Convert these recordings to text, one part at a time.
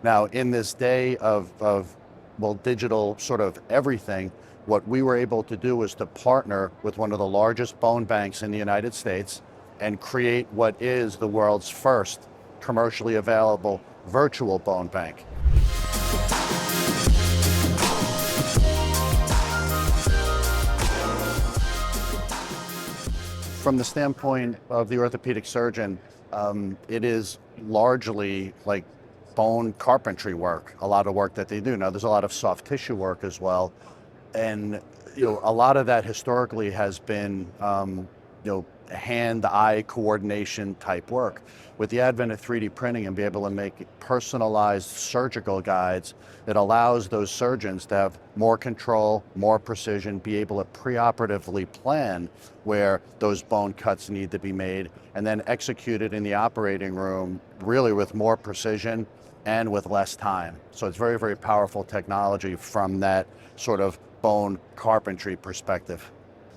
Now, in this day of well, digital sort of everything, what we were able to do was to partner with one of the largest bone banks in the United States and create what is the world's first commercially available virtual bone bank. From the standpoint of the orthopedic surgeon, it is largely like bone carpentry work, a lot of work that they do. Now, there's a lot of soft tissue work as well. And, a lot of that historically has been, hand-eye coordination type work. With the advent of 3D printing and be able to make personalized surgical guides, it allows those surgeons to have more control, more precision, be able to preoperatively plan where those bone cuts need to be made, and then execute it in the operating room really with more precision and with less time. So it's very, very powerful technology from that sort of bone carpentry perspective.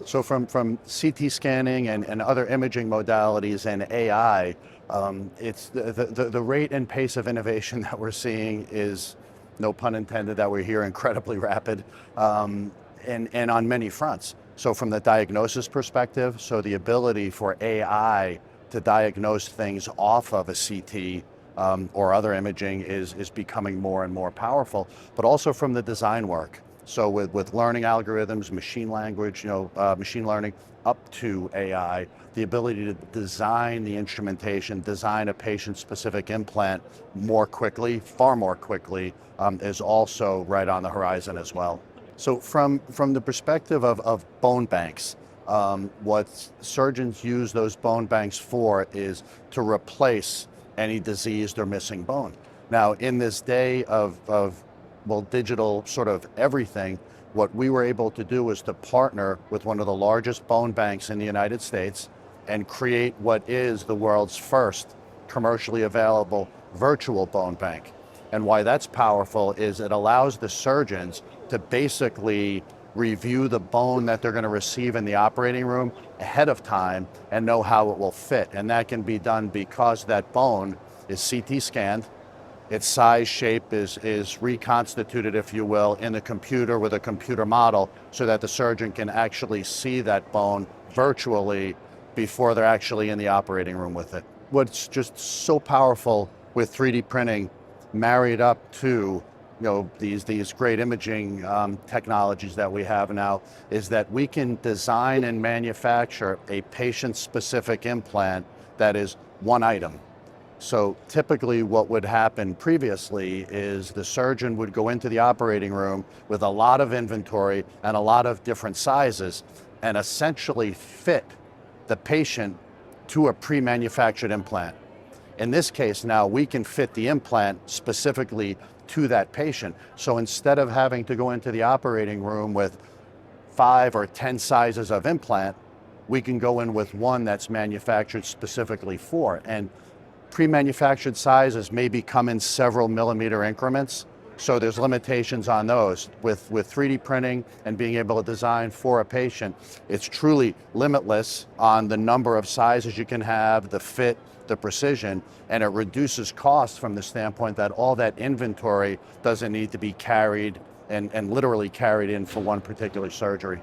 So from CT scanning and other imaging modalities and AI, it's the rate and pace of innovation that we're seeing is, no pun intended that we're here, incredibly rapid, and on many fronts. So from the diagnosis perspective, so the ability for AI to diagnose things off of a CT or other imaging is becoming more and more powerful, but also from the design work. So with learning algorithms, machine language, machine learning up to AI, the ability to design the instrumentation, design a patient-specific implant more quickly, far more quickly, is also right on the horizon as well. So from the perspective of bone banks, what surgeons use those bone banks for is to replace any diseased or missing bone. Now, in this day of well, digital sort of everything, what we were able to do was to partner with one of the largest bone banks in the United States and create what is the world's first commercially available virtual bone bank. And why that's powerful is it allows the surgeons to basically review the bone that they're going to receive in the operating room ahead of time and know how it will fit. And that can be done because that bone is CT scanned. Its size, shape is reconstituted, if you will, in the computer with a computer model so that the surgeon can actually see that bone virtually before they're actually in the operating room with it. What's just so powerful with 3D printing married up to these great imaging technologies that we have now is that we can design and manufacture a patient-specific implant that is one item. So typically what would happen previously is the surgeon would go into the operating room with a lot of inventory and a lot of different sizes and essentially fit the patient to a pre-manufactured implant. In this case now, we can fit the implant specifically to that patient. So instead of having to go into the operating room with 5 or 10 sizes of implant, we can go in with one that's manufactured specifically for. And pre-manufactured sizes maybe come in several millimeter increments, so there's limitations on those. With 3D printing and being able to design for a patient, it's truly limitless on the number of sizes you can have, the fit, the precision, and it reduces costs from the standpoint that all that inventory doesn't need to be carried and literally carried in for one particular surgery.